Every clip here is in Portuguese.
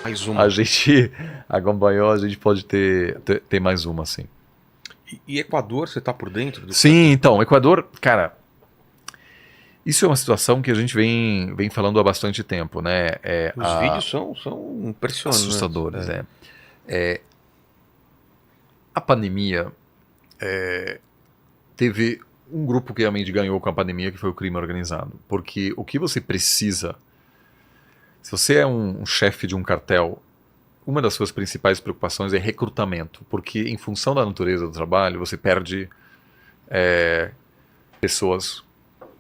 Mais uma. a gente acompanhou, a gente pode ter mais uma, assim. E Equador, você tá por dentro do que tá Sim, acontecendo? então, Equador, cara, isso é uma situação que a gente vem falando há bastante tempo, né? Os vídeos são impressionantes. Assustadores, A pandemia teve um grupo que realmente ganhou com a pandemia, que foi o crime organizado. Porque o que você precisa, se você é um chefe de um cartel, uma das suas principais preocupações é recrutamento, porque em função da natureza do trabalho, você perde pessoas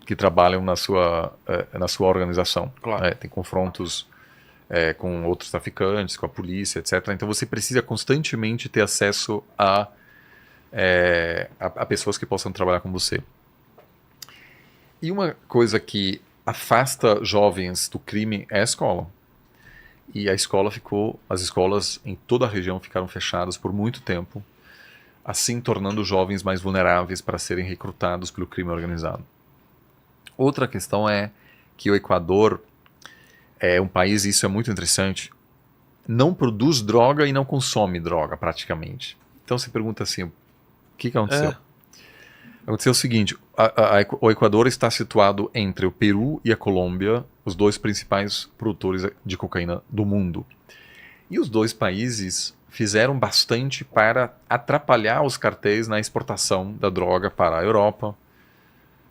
que trabalham na sua organização. Claro. Né? Tem confrontos com outros traficantes, com a polícia, etc. Então você precisa constantemente ter acesso a pessoas que possam trabalhar com você. E uma coisa que afasta jovens do crime é a escola. E as escolas em toda a região ficaram fechadas por muito tempo, assim tornando os jovens mais vulneráveis para serem recrutados pelo crime organizado. Outra questão é que o Equador é um país, e isso é muito interessante, não produz droga e não consome droga praticamente. Então você pergunta assim, o que aconteceu? É. Aconteceu o seguinte, o Equador está situado entre o Peru e a Colômbia, os dois principais produtores de cocaína do mundo. E os dois países fizeram bastante para atrapalhar os cartéis na exportação da droga para a Europa,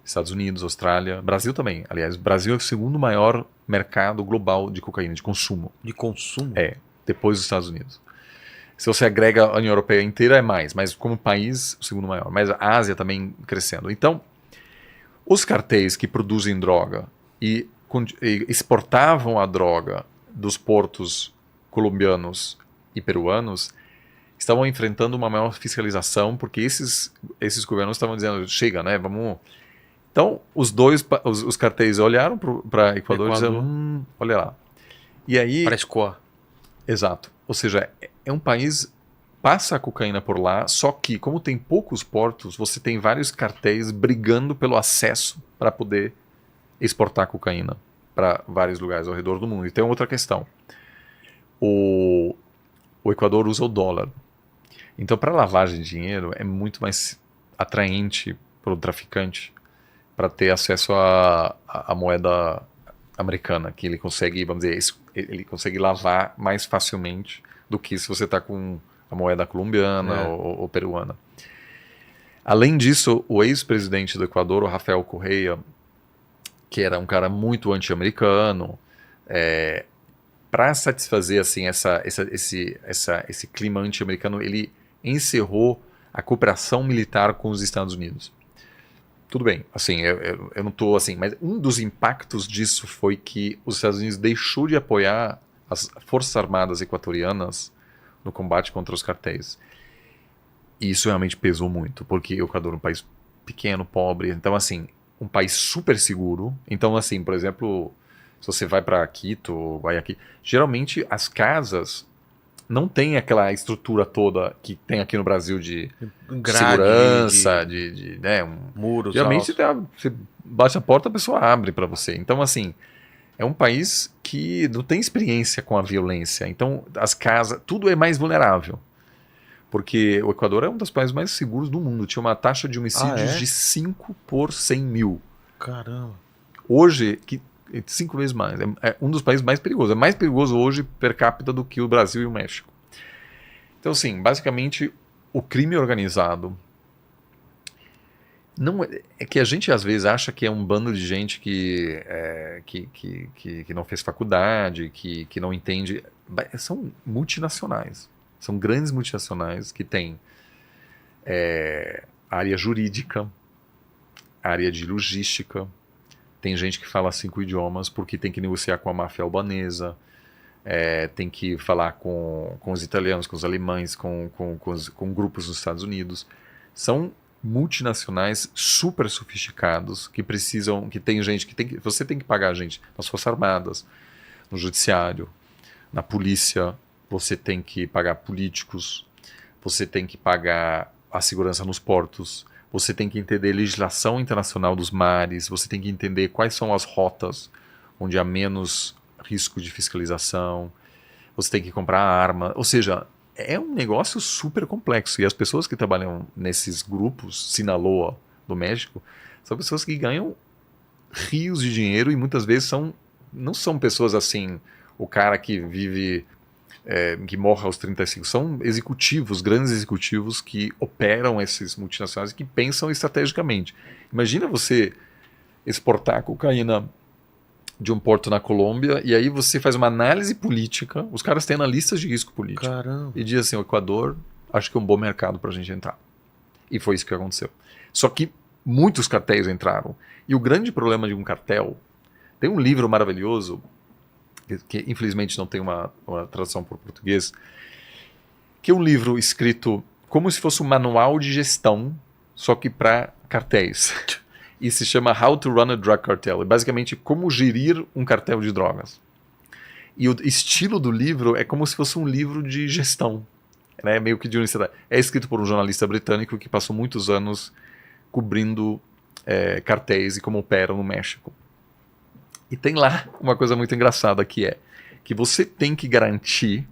Estados Unidos, Austrália, Brasil também. Aliás, o Brasil é o segundo maior mercado global de cocaína, de consumo. De consumo? Depois dos Estados Unidos. Se você agrega a União Europeia inteira é mais, mas como país, o segundo maior. Mas a Ásia também crescendo. Então, os cartéis que produzem droga e exportavam a droga dos portos colombianos e peruanos estavam enfrentando uma maior fiscalização porque esses governos estavam dizendo, chega, né, vamos... Então, os cartéis olharam para Equador e disseram, olha lá. E aí... Para escoar. Exato. Ou seja, é um país, passa a cocaína por lá, só que, como tem poucos portos, você tem vários cartéis brigando pelo acesso para poder exportar cocaína para vários lugares ao redor do mundo. E tem outra questão. O Equador usa o dólar. Então, para lavagem de dinheiro, é muito mais atraente para o traficante para ter acesso à moeda americana, que ele consegue, vamos dizer, ele consegue lavar mais facilmente do que se você está com a moeda colombiana ou peruana. Além disso, o ex-presidente do Equador, o Rafael Correa, que era um cara muito anti-americano, para satisfazer assim, esse clima anti-americano, ele encerrou a cooperação militar com os Estados Unidos. Tudo bem, assim, eu não estou assim, mas um dos impactos disso foi que os Estados Unidos deixou de apoiar as forças armadas equatorianas no combate contra os cartéis. E isso realmente pesou muito, porque o Equador é um país pequeno, pobre, então assim, um país super seguro. Então assim, por exemplo, se você vai para Quito, Guayaquil, geralmente as casas não tem aquela estrutura toda que tem aqui no Brasil de Grade, segurança, muros geralmente altos. você bate a porta, a pessoa abre para você. Então, assim, é um país que não tem experiência com a violência. Então, as casas, tudo é mais vulnerável. Porque o Equador é um dos países mais seguros do mundo. Tinha uma taxa de homicídios de 5 por 100 mil. Caramba. Hoje, 5 vezes mais. É um dos países mais perigosos. É mais perigoso hoje per capita do que o Brasil e o México. Então, assim, basicamente, o crime organizado não é que a gente às vezes acha que é um bando de gente que não fez faculdade, que não entende. São multinacionais. São grandes multinacionais que têm área jurídica, área de logística. Tem gente que fala 5 idiomas porque tem que negociar com a máfia albanesa, tem que falar com os italianos, com os alemães, com grupos dos Estados Unidos. São multinacionais super sofisticados que precisam, que tem gente você tem que pagar gente nas Forças Armadas, no Judiciário, na polícia, você tem que pagar políticos, você tem que pagar a segurança nos portos, você tem que entender legislação internacional dos mares, você tem que entender quais são as rotas onde há menos risco de fiscalização, você tem que comprar arma. Ou seja, é um negócio super complexo. E as pessoas que trabalham nesses grupos, Sinaloa, do México, são pessoas que ganham rios de dinheiro e muitas vezes não são pessoas assim, o cara que vive, que morre aos 35, são executivos, grandes executivos que operam esses multinacionais e que pensam estrategicamente. Imagina você exportar cocaína de um porto na Colômbia e aí você faz uma análise política, os caras têm analistas de risco político Caramba. e diz assim, o Equador acho que é um bom mercado para a gente entrar. E foi isso que aconteceu. Só que muitos cartéis entraram. E o grande problema de um cartel, tem um livro maravilhoso, que infelizmente não tem uma tradução para o português, que é um livro escrito como se fosse um manual de gestão, só que para cartéis. E se chama How to Run a Drug Cartel. É basicamente como gerir um cartel de drogas. E o estilo do livro é como se fosse um livro de gestão. Né? Meio que de universidade. É escrito por um jornalista britânico que passou muitos anos cobrindo cartéis e como operam no México. E tem lá uma coisa muito engraçada que é que você tem que garantir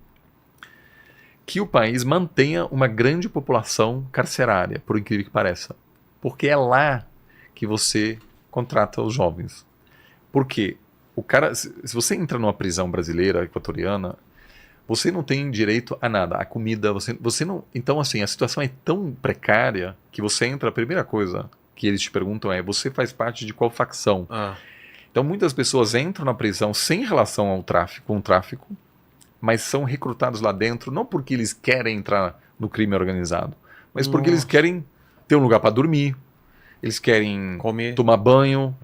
que o país mantenha uma grande população carcerária, por incrível que pareça. Porque é lá que você contrata os jovens. Porque o cara, se você entra numa prisão brasileira, equatoriana, você não tem direito a nada, a comida, você não. Então, assim, a situação é tão precária que você entra, a primeira coisa que eles te perguntam é: você faz parte de qual facção? Então, muitas pessoas entram na prisão sem relação ao tráfico, com o tráfico, mas são recrutados lá dentro não porque eles querem entrar no crime organizado, mas porque eles querem ter um lugar para dormir, eles querem comer, tomar banho.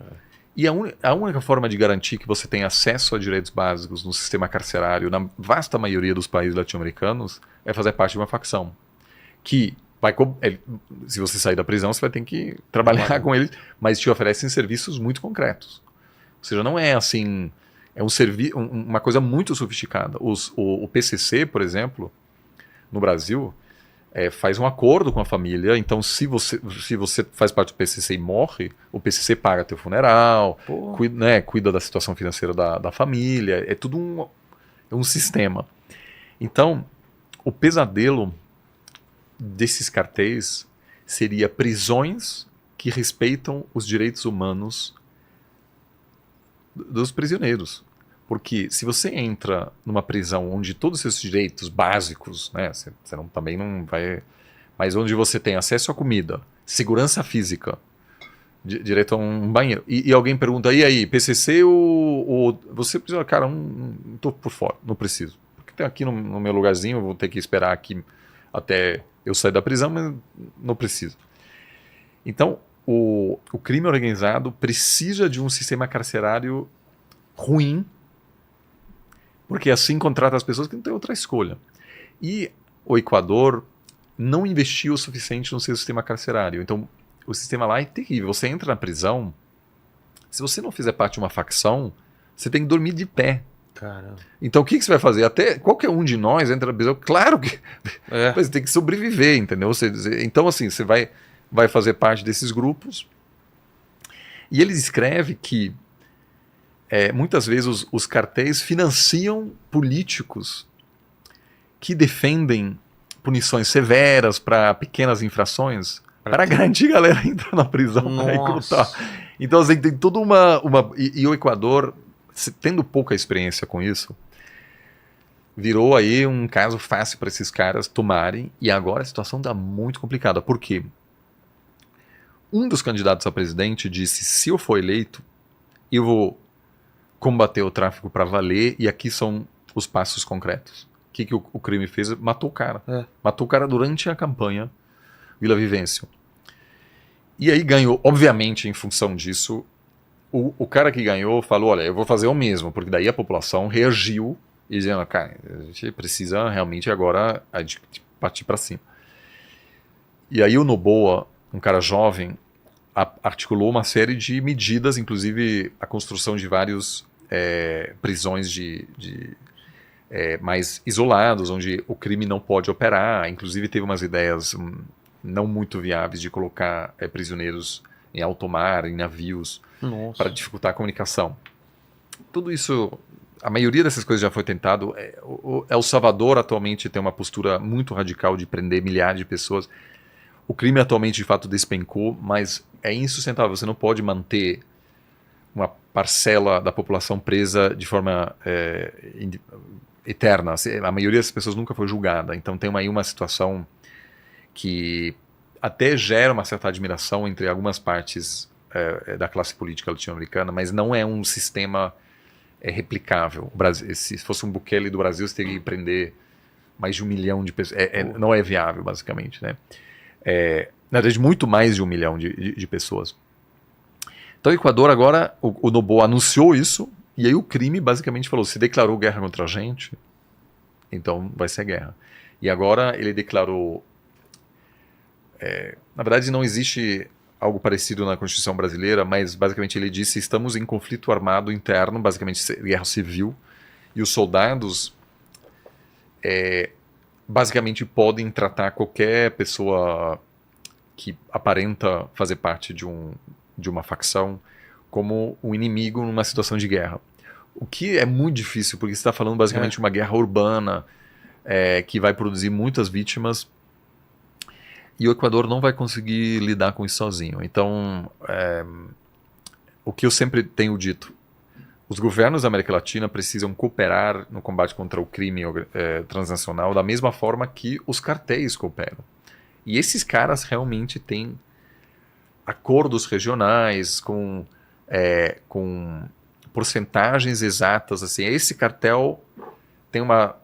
E a única forma de garantir que você tem acesso a direitos básicos no sistema carcerário, na vasta maioria dos países latino-americanos, é fazer parte de uma facção. Que se você sair da prisão, você vai ter que trabalhar com eles, mas te oferecem serviços muito concretos. Ou seja, não é assim, é uma coisa muito sofisticada. O PCC, por exemplo, no Brasil, faz um acordo com a família, então se você faz parte do PCC e morre, o PCC paga teu funeral, cuida da situação financeira da família, é tudo um sistema. Então, o pesadelo desses cartéis seria prisões que respeitam os direitos humanos dos prisioneiros. Porque se você entra numa prisão onde todos esses direitos básicos, né, você também não vai... Mas onde você tem acesso à comida, segurança física, direito a um banheiro. E alguém pergunta, e aí, PCC ou você precisa... Cara, não tô por fora, não preciso. Porque tem aqui no meu lugarzinho, eu vou ter que esperar aqui até eu sair da prisão, mas não preciso. Então, o crime organizado precisa de um sistema carcerário ruim, porque assim contrata as pessoas que não têm outra escolha. E o Equador não investiu o suficiente no seu sistema carcerário. Então, o sistema lá é terrível. Você entra na prisão, se você não fizer parte de uma facção, você tem que dormir de pé. Caramba. Então, o que você vai fazer? Até qualquer um de nós entra na prisão, claro que você tem que sobreviver, entendeu? Então, assim, você vai fazer parte desses grupos. E eles escrevem que muitas vezes os cartéis financiam políticos que defendem punições severas para pequenas infrações para garantir a galera entrar na prisão para recrutar. Então, assim, tem toda uma... E o Equador, tendo pouca experiência com isso, virou aí um caso fácil para esses caras tomarem, e agora a situação está muito complicada. Por quê? Um dos candidatos a presidente disse, se eu for eleito, eu vou combater o tráfico para valer, e aqui são os passos concretos. O que o crime fez? Matou o cara. Matou o cara durante a campanha Vila Vivencio. E aí ganhou, obviamente, em função disso, o cara que ganhou falou, olha, eu vou fazer o mesmo, porque daí a população reagiu e dizendo, cara, a gente precisa realmente agora partir para cima. E aí o Noboa, um cara jovem, articulou uma série de medidas, inclusive a construção de vários prisões mais isolados, onde o crime não pode operar. Inclusive teve umas ideias não muito viáveis de colocar prisioneiros em alto mar, em navios, para dificultar a comunicação. Tudo isso a maioria dessas coisas já foi tentado. El Salvador atualmente tem uma postura muito radical de prender milhares de pessoas. O crime atualmente de fato despencou, mas é insustentável. Você não pode manter uma parcela da população presa de forma eterna. A maioria das pessoas nunca foi julgada. Então tem aí uma situação que até gera uma certa admiração entre algumas partes da classe política latino-americana, mas não é um sistema replicável. O Brasil, se fosse um Bukele do Brasil, você teria que prender mais de 1 milhão de pessoas. Não é viável, basicamente, né? Na verdade, muito mais de 1 milhão de pessoas. Então, o Equador agora, o Noboa anunciou isso, e aí o crime basicamente falou, se declarou guerra contra a gente, então vai ser guerra. E agora ele declarou... na verdade, não existe algo parecido na Constituição brasileira, mas basicamente ele disse, estamos em conflito armado interno, basicamente guerra civil, e os soldados basicamente podem tratar qualquer pessoa que aparenta fazer parte de uma facção como um inimigo numa situação de guerra. O que é muito difícil, porque você está falando basicamente de uma guerra urbana que vai produzir muitas vítimas, e o Equador não vai conseguir lidar com isso sozinho. Então, o que eu sempre tenho dito, os governos da América Latina precisam cooperar no combate contra o crime transnacional da mesma forma que os cartéis cooperam. E esses caras realmente têm acordos regionais com porcentagens exatas. Assim, esse cartel tem uma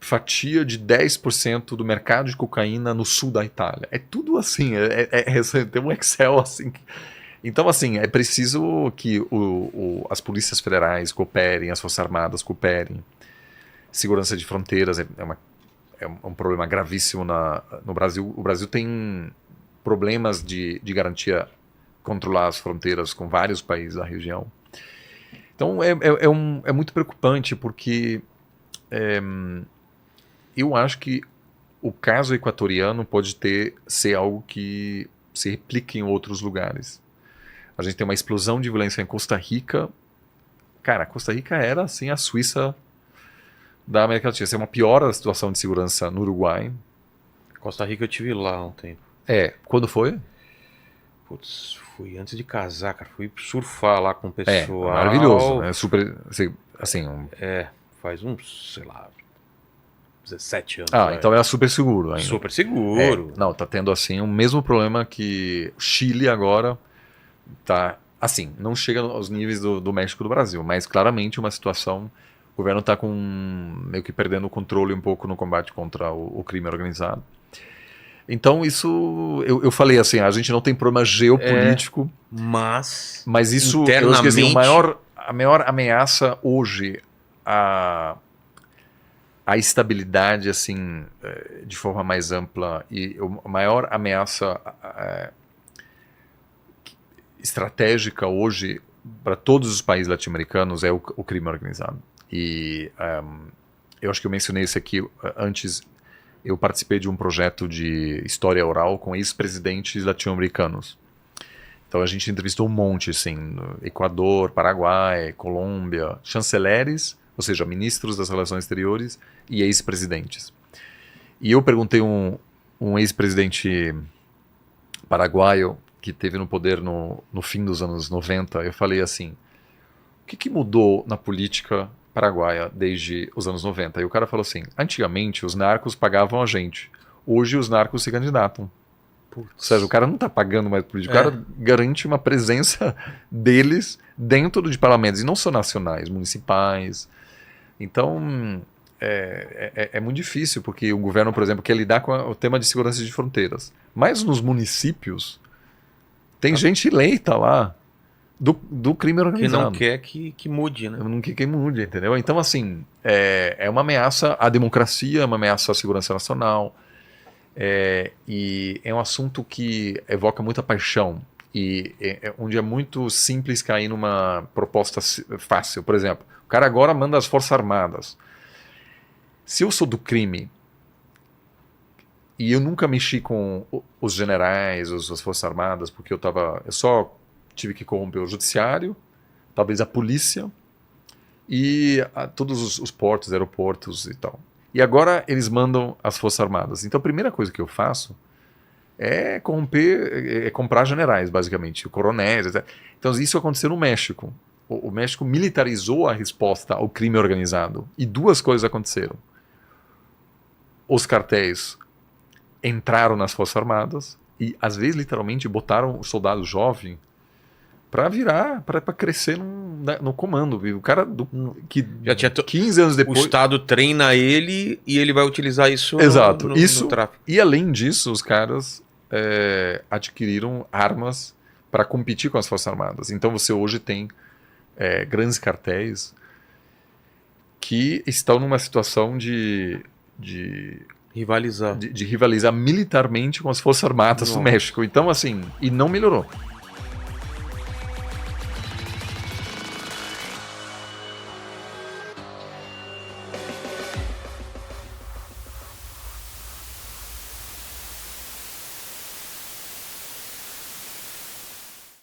fatia de 10% do mercado de cocaína no sul da Itália. É tudo assim, tem um Excel assim. Então, assim, é preciso que as polícias federais cooperem, as forças armadas cooperem. Segurança de fronteiras é um problema gravíssimo no Brasil. O Brasil tem problemas de garantia, controlar as fronteiras com vários países da região. Então, é muito preocupante, porque eu acho que o caso equatoriano pode ser algo que se replique em outros lugares. A gente tem uma explosão de violência em Costa Rica. Cara, Costa Rica era assim a Suíça da América Latina. Essa é uma pior a situação de segurança no Uruguai. Costa Rica eu tive lá há um tempo. Quando foi? Putz, fui antes de casar, cara. Fui surfar lá com o pessoal. Maravilhoso, né? Super, assim... faz uns, sei lá, 17 anos. Então era super seguro ainda. Super seguro. Não, tá tendo assim o mesmo problema que o Chile agora tá, assim, não chega aos níveis do México e do Brasil, mas claramente uma situação, o governo tá meio que perdendo o controle um pouco no combate contra o crime organizado. Então isso, eu falei assim, a gente não tem problema geopolítico, mas isso, eu acho que assim, a maior ameaça hoje a estabilidade, assim, de forma mais ampla, e a maior ameaça estratégica hoje para todos os países latino-americanos é o crime organizado. E eu acho que eu mencionei isso aqui antes. Eu participei de um projeto de história oral com ex-presidentes latino-americanos. Então a gente entrevistou um monte, assim, no Equador, Paraguai, Colômbia, chanceleres, ou seja, ministros das relações exteriores e ex-presidentes. E eu perguntei um ex-presidente paraguaio que teve no poder no fim dos anos 90, eu falei assim, o que mudou na política paraguaia desde os anos 90? E o cara falou assim, antigamente os narcos pagavam a gente, hoje os narcos se candidatam. Ou seja, o cara não está pagando mais político, o cara garante uma presença deles dentro de parlamentos, e não só nacionais, municipais. Então, é muito difícil, porque o governo, por exemplo, quer lidar com o tema de segurança de fronteiras. Mas nos municípios, tem gente eleita lá do crime organizado. Que não quer que mude, né? Não quer que mude, entendeu? Então, assim, é uma ameaça à democracia, é uma ameaça à segurança nacional, e é um assunto que evoca muita paixão, e onde é muito simples cair numa proposta fácil. Por exemplo, o cara agora manda as Forças Armadas. Se eu sou do crime e eu nunca mexi com os generais, as Forças Armadas, porque eu só tive que corromper o judiciário, talvez a polícia, e todos os portos, aeroportos e tal. E agora eles mandam as Forças Armadas. Então a primeira coisa que eu faço é corromper, é comprar generais, basicamente, coronéis, etc. Então isso aconteceu no México. O México militarizou a resposta ao crime organizado. E duas coisas aconteceram. Os cartéis entraram nas Forças Armadas e, às vezes, literalmente, botaram o soldado jovem para virar, para crescer no comando. O cara que Já tinha 15 anos O depois... Estado treina ele e ele vai utilizar isso Exato. no Isso, tráfico. e além disso, os caras adquiriram armas para competir com as Forças Armadas. Então você hoje tem grandes cartéis que estão numa situação de Rivalizar. rivalizar militarmente com as Forças Armadas do Nossa. México. Então, assim, e não melhorou.